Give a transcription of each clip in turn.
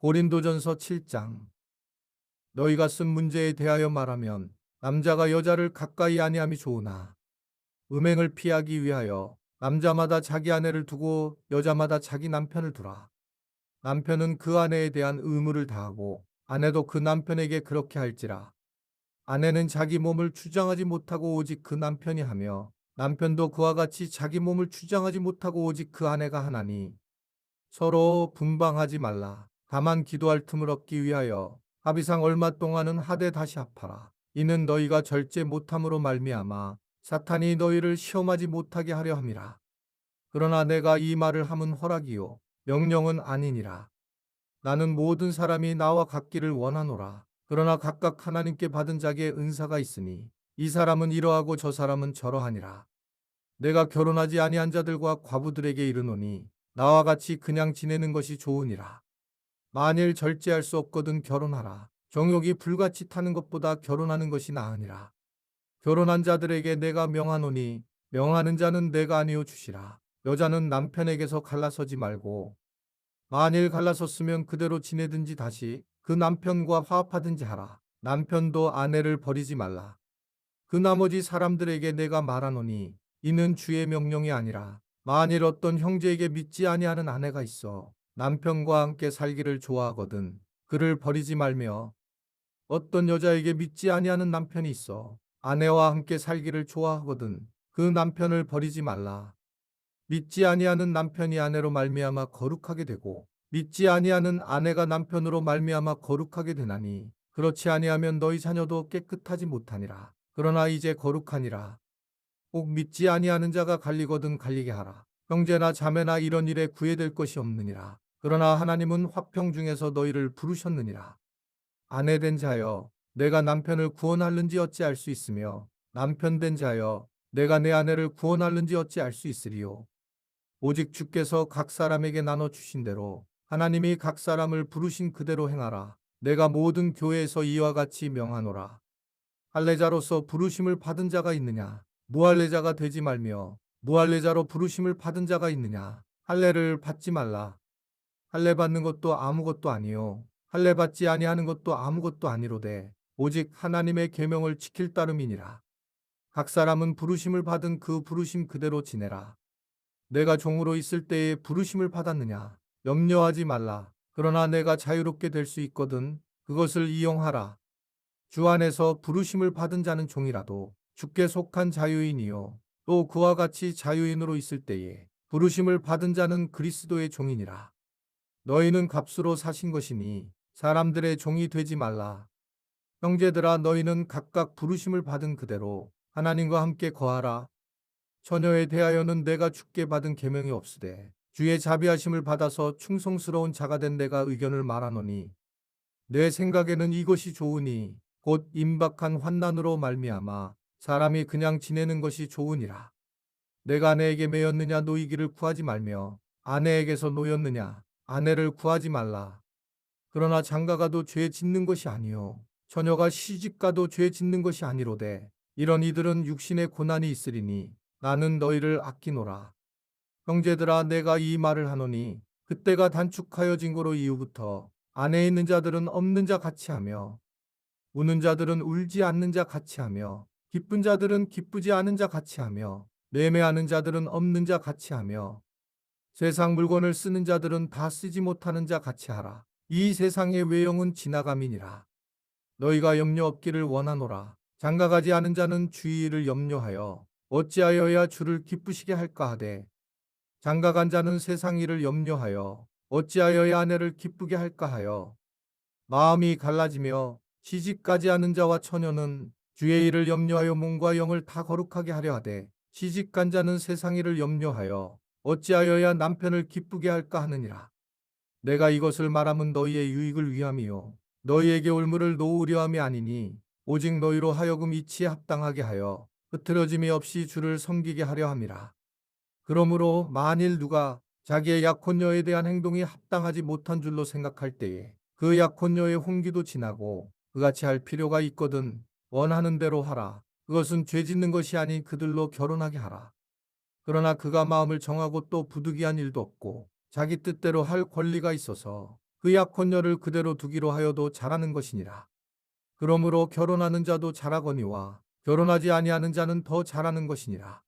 고린도전서 7장. 너희가 쓴 문제에 대하여 말하면 남자가 여자를 가까이 아니함이 좋으나 음행을 피하기 위하여 남자마다 자기 아내를 두고 여자마다 자기 남편을 두라. 남편은 그 아내에 대한 의무를 다하고 아내도 그 남편에게 그렇게 할지라. 아내는 자기 몸을 주장하지 못하고 오직 그 남편이 하며 남편도 그와 같이 자기 몸을 주장하지 못하고 오직 그 아내가 하나니 서로 분방하지 말라. 다만 기도할 틈을 얻기 위하여 합의상 얼마 동안은 하되 다시 합하라. 이는 너희가 절제 못함으로 말미암아 사탄이 너희를 시험하지 못하게 하려 함이라. 그러나 내가 이 말을 함은 허락이요 명령은 아니니라. 나는 모든 사람이 나와 같기를 원하노라. 그러나 각각 하나님께 받은 자에게 은사가 있으니 이 사람은 이러하고 저 사람은 저러하니라. 내가 결혼하지 아니한 자들과 과부들에게 이르노니 나와 같이 그냥 지내는 것이 좋으니라. 만일 절제할 수 없거든 결혼하라. 정욕이 불같이 타는 것보다 결혼하는 것이 나으니라. 결혼한 자들에게 내가 명하노니 명하는 자는 내가 아니오 주시라. 여자는 남편에게서 갈라서지 말고 만일 갈라섰으면 그대로 지내든지 다시 그 남편과 화합하든지 하라. 남편도 아내를 버리지 말라. 그 나머지 사람들에게 내가 말하노니 이는 주의 명령이 아니라 만일 어떤 형제에게 믿지 아니하는 아내가 있어 남편과 함께 살기를 좋아하거든 그를 버리지 말며 어떤 여자에게 믿지 아니하는 남편이 있어 아내와 함께 살기를 좋아하거든 그 남편을 버리지 말라. 믿지 아니하는 남편이 아내로 말미암아 거룩하게 되고 믿지 아니하는 아내가 남편으로 말미암아 거룩하게 되나니 그렇지 아니하면 너희 자녀도 깨끗하지 못하니라. 그러나 이제 거룩하니라. 꼭 믿지 아니하는 자가 갈리거든 갈리게 하라. 형제나 자매나 이런 일에 구애될 것이 없느니라. 그러나 하나님은 화평 중에서 너희를 부르셨느니라. 아내된 자여 내가 남편을 구원할는지 어찌 알 수 있으며 남편된 자여 내가 내 아내를 구원할는지 어찌 알 수 있으리요. 오직 주께서 각 사람에게 나눠 주신 대로 하나님이 각 사람을 부르신 그대로 행하라. 내가 모든 교회에서 이와 같이 명하노라. 할례자로서 부르심을 받은 자가 있느냐? 무할례자가 되지 말며 무할례자로 부르심을 받은 자가 있느냐? 할례를 받지 말라. 할례 받는 것도 아무것도 아니요 할례 받지 아니하는 것도 아무것도 아니로되 오직 하나님의 계명을 지킬 따름이니라. 각 사람은 부르심을 받은 그 부르심 그대로 지내라. 내가 종으로 있을 때에 부르심을 받았느냐? 염려하지 말라. 그러나 내가 자유롭게 될 수 있거든 그것을 이용하라. 주 안에서 부르심을 받은 자는 종이라도 주께 속한 자유인이요 또 그와 같이 자유인으로 있을 때에 부르심을 받은 자는 그리스도의 종이니라. 너희는 값으로 사신 것이니 사람들의 종이 되지 말라. 형제들아 너희는 각각 부르심을 받은 그대로 하나님과 함께 거하라. 처녀에 대하여는 내가 주께 받은 계명이 없으되 주의 자비하심을 받아서 충성스러운 자가 된 내가 의견을 말하노니 내 생각에는 이것이 좋으니 곧 임박한 환난으로 말미암아 사람이 그냥 지내는 것이 좋으니라. 내가 아내에게 매였느냐 노이기를 구하지 말며 아내에게서 노였느냐 아내를 구하지 말라. 그러나 장가가도 죄 짓는 것이 아니요 처녀가 시집가도 죄 짓는 것이 아니로되 이런 이들은 육신의 고난이 있으리니 나는 너희를 아끼노라. 형제들아 내가 이 말을 하노니 그때가 단축하여진 거로 이후부터 안에 있는 자들은 없는 자 같이 하며 우는 자들은 울지 않는 자 같이 하며 기쁜 자들은 기쁘지 않은 자 같이 하며 매매하는 자들은 없는 자 같이 하며 세상 물건을 쓰는 자들은 다 쓰지 못하는 자 같이 하라. 이 세상의 외형은 지나감이니라. 너희가 염려 없기를 원하노라. 장가가지 않은 자는 주의를 염려하여 어찌하여야 주를 기쁘시게 할까 하되 장가간 자는 세상 일을 염려하여 어찌하여야 아내를 기쁘게 할까 하여 마음이 갈라지며 시집가지 않은 자와 처녀는 주의 일을 염려하여 몸과 영을 다 거룩하게 하려 하되 시집간 자는 세상 일을 염려하여 어찌하여야 남편을 기쁘게 할까 하느니라. 내가 이것을 말함은 너희의 유익을 위함이요 너희에게 올무를 놓으려 함이 아니니 오직 너희로 하여금 이치에 합당하게 하여 흐트러짐이 없이 주를 섬기게 하려 함이라. 그러므로 만일 누가 자기의 약혼녀에 대한 행동이 합당하지 못한 줄로 생각할 때에 그 약혼녀의 혼기도 지나고 그같이 할 필요가 있거든 원하는 대로 하라. 그것은 죄 짓는 것이 아닌 그들로 결혼하게 하라. 그러나 그가 마음을 정하고 또 부득이한 일도 없고 자기 뜻대로 할 권리가 있어서 그 약혼녀를 그대로 두기로 하여도 잘하는 것이니라. 그러므로 결혼하는 자도 잘하거니와 결혼하지 아니하는 자는 더 잘하는 것이니라.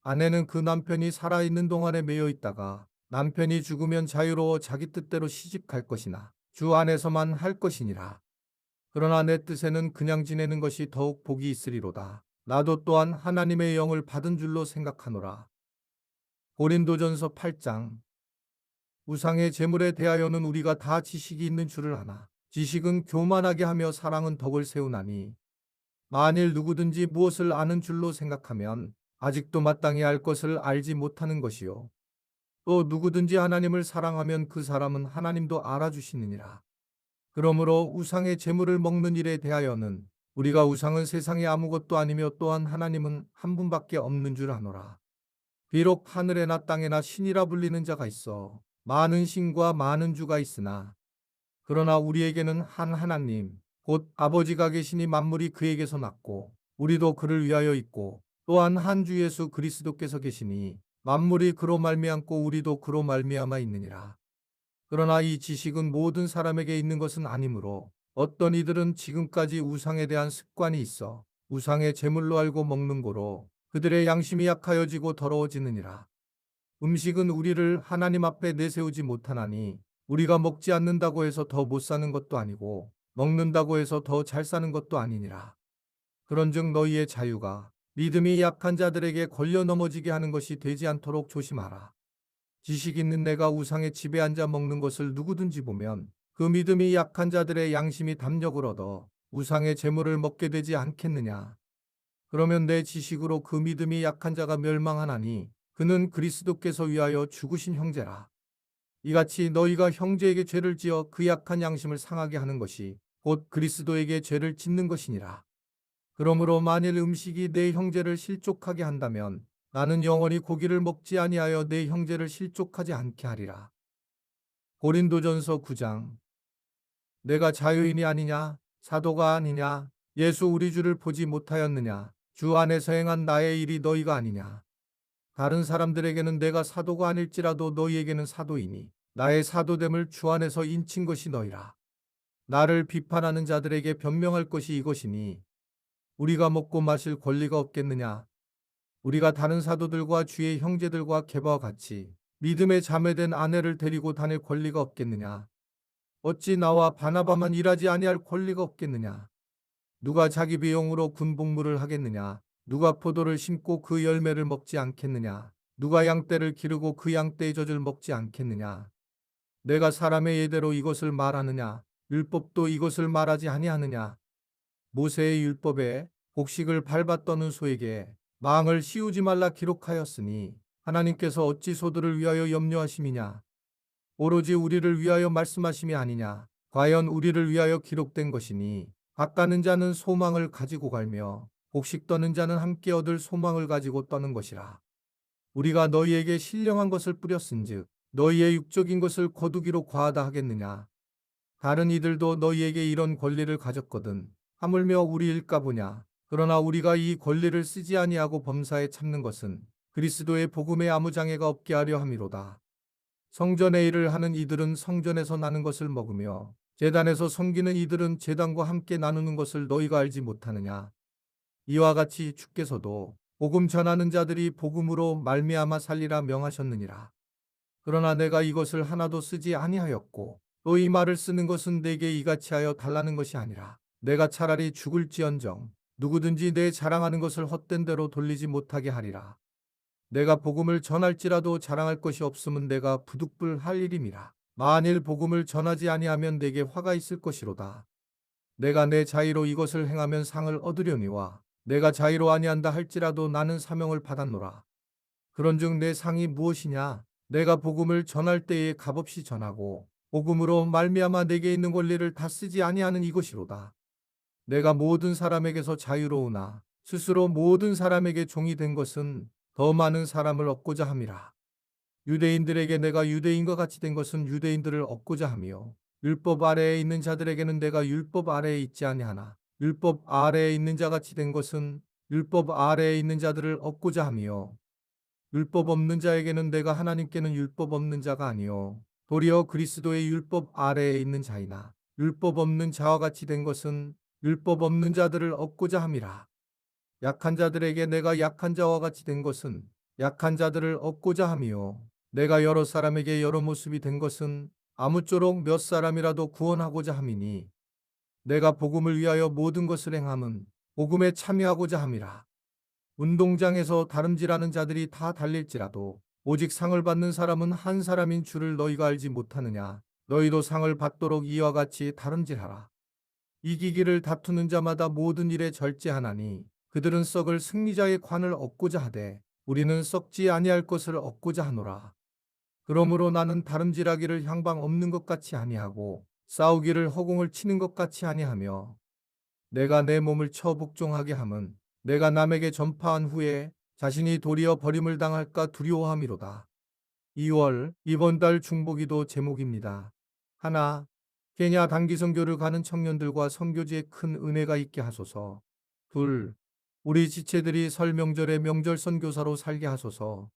아내는 그 남편이 살아있는 동안에 매여 있다가 남편이 죽으면 자유로워 자기 뜻대로 시집갈 것이나 주 안에서만 할 것이니라. 그러나 내 뜻에는 그냥 지내는 것이 더욱 복이 있으리로다. 나도 또한 하나님의 영을 받은 줄로 생각하노라. 고린도전서 8장. 우상의 재물에 대하여는 우리가 다 지식이 있는 줄을 아나 지식은 교만하게 하며 사랑은 덕을 세우나니 만일 누구든지 무엇을 아는 줄로 생각하면 아직도 마땅히 알 것을 알지 못하는 것이요. 또 누구든지 하나님을 사랑하면 그 사람은 하나님도 알아주시느니라. 그러므로 우상의 재물을 먹는 일에 대하여는 우리가 우상은 세상에 아무것도 아니며 또한 하나님은 한 분밖에 없는 줄 아노라. 비록 하늘에나 땅에나 신이라 불리는 자가 있어 많은 신과 많은 주가 있으나 그러나 우리에게는 한 하나님 곧 아버지가 계시니 만물이 그에게서 났고 우리도 그를 위하여 있고 또한 한 주 예수 그리스도께서 계시니 만물이 그로 말미암고 우리도 그로 말미암아 있느니라. 그러나 이 지식은 모든 사람에게 있는 것은 아니므로 어떤 이들은 지금까지 우상에 대한 습관이 있어 우상의 제물로 알고 먹는 고로 그들의 양심이 약하여지고 더러워지느니라. 음식은 우리를 하나님 앞에 내세우지 못하나니 우리가 먹지 않는다고 해서 더 못 사는 것도 아니고 먹는다고 해서 더 잘 사는 것도 아니니라. 그런즉 너희의 자유가 믿음이 약한 자들에게 걸려 넘어지게 하는 것이 되지 않도록 조심하라. 지식 있는 내가 우상의 집에 앉아 먹는 것을 누구든지 보면 그 믿음이 약한 자들의 양심이 담력을 얻어 우상의 재물을 먹게 되지 않겠느냐. 그러면 내 지식으로 그 믿음이 약한 자가 멸망하나니 그는 그리스도께서 위하여 죽으신 형제라. 이같이 너희가 형제에게 죄를 지어 그 약한 양심을 상하게 하는 것이 곧 그리스도에게 죄를 짓는 것이니라. 그러므로 만일 음식이 내 형제를 실족하게 한다면 나는 영원히 고기를 먹지 아니하여 내 형제를 실족하지 않게 하리라. 고린도전서 9장. 내가 자유인이 아니냐? 사도가 아니냐? 예수 우리 주를 보지 못하였느냐? 주 안에서 행한 나의 일이 너희가 아니냐? 다른 사람들에게는 내가 사도가 아닐지라도 너희에게는 사도이니 나의 사도됨을 주 안에서 인친 것이 너희라. 나를 비판하는 자들에게 변명할 것이 이것이니 우리가 먹고 마실 권리가 없겠느냐? 우리가 다른 사도들과 주의 형제들과 계바와 같이 믿음에 자매된 아내를 데리고 다닐 권리가 없겠느냐? 어찌 나와 바나바만 일하지 아니할 권리가 없겠느냐? 누가 자기 비용으로 군복무를 하겠느냐? 누가 포도를 심고 그 열매를 먹지 않겠느냐? 누가 양떼를 기르고 그 양떼의 젖을 먹지 않겠느냐? 내가 사람의 예대로 이것을 말하느냐? 율법도 이것을 말하지 아니하느냐? 모세의 율법에 곡식을 밟아 떠는 소에게 망을 씌우지 말라 기록하였으니 하나님께서 어찌 소들을 위하여 염려하심이냐? 오로지 우리를 위하여 말씀하심이 아니냐? 과연 우리를 위하여 기록된 것이니 밭가는 자는 소망을 가지고 갈며 곡식 떠는 자는 함께 얻을 소망을 가지고 떠는 것이라. 우리가 너희에게 신령한 것을 뿌렸은즉 너희의 육적인 것을 거두기로 과하다 하겠느냐? 다른 이들도 너희에게 이런 권리를 가졌거든 하물며 우리일까 보냐? 그러나 우리가 이 권리를 쓰지 아니하고 범사에 참는 것은 그리스도의 복음에 아무 장애가 없게 하려 함이로다. 성전의 일을 하는 이들은 성전에서 나는 것을 먹으며 제단에서 섬기는 이들은 제단과 함께 나누는 것을 너희가 알지 못하느냐. 이와 같이 주께서도 복음 전하는 자들이 복음으로 말미암아 살리라 명하셨느니라. 그러나 내가 이것을 하나도 쓰지 아니하였고 또 이 말을 쓰는 것은 내게 이같이 하여 달라는 것이 아니라 내가 차라리 죽을지언정 누구든지 내 자랑하는 것을 헛된 대로 돌리지 못하게 하리라. 내가 복음을 전할지라도 자랑할 것이 없음은 내가 부득불할 일임이라. 만일 복음을 전하지 아니하면 내게 화가 있을 것이로다. 내가 내 자의로 이것을 행하면 상을 얻으려니와 내가 자의로 아니한다 할지라도 나는 사명을 받았노라. 그런즉 내 상이 무엇이냐? 내가 복음을 전할 때에 값없이 전하고 복음으로 말미암아 내게 있는 권리를 다 쓰지 아니하는 이것이로다. 내가 모든 사람에게서 자유로우나 스스로 모든 사람에게 종이 된 것은 더 많은 사람을 얻고자 함이라. 유대인들에게 내가 유대인과 같이 된 것은 유대인들을 얻고자 하며 율법 아래에 있는 자들에게는 내가 율법 아래에 있지 아니하나 율법 아래에 있는 자같이 된 것은 율법 아래에 있는 자들을 얻고자 하며 율법 없는 자에게는 내가 하나님께는 율법 없는 자가 아니요 도리어 그리스도의 율법 아래에 있는 자이나 율법 없는 자와 같이 된 것은 율법 없는 자들을 얻고자 함이라. 약한 자들에게 내가 약한 자와 같이 된 것은 약한 자들을 얻고자 함이요. 내가 여러 사람에게 여러 모습이 된 것은 아무쪼록 몇 사람이라도 구원하고자 함이니 내가 복음을 위하여 모든 것을 행함은 복음에 참여하고자 함이라. 운동장에서 다름질하는 자들이 다 달릴지라도 오직 상을 받는 사람은 한 사람인 줄을 너희가 알지 못하느냐. 너희도 상을 받도록 이와 같이 다름질하라. 이기기를 다투는 자마다 모든 일에 절제하나니 그들은 썩을 승리자의 관을 얻고자 하되 우리는 썩지 아니할 것을 얻고자 하노라. 그러므로 나는 다름질하기를 향방 없는 것 같이 아니하고 싸우기를 허공을 치는 것 같이 아니하며 내가 내 몸을 처 복종하게 함은 내가 남에게 전파한 후에 자신이 도리어 버림을 당할까 두려워함이로다. 2월 이번 달 중보기도 제목입니다. 하나, 케냐 단기 선교를 가는 청년들과 선교지에 큰 은혜가 있게 하소서. 둘, 우리 지체들이 설 명절에 명절 선교사로 살게 하소서.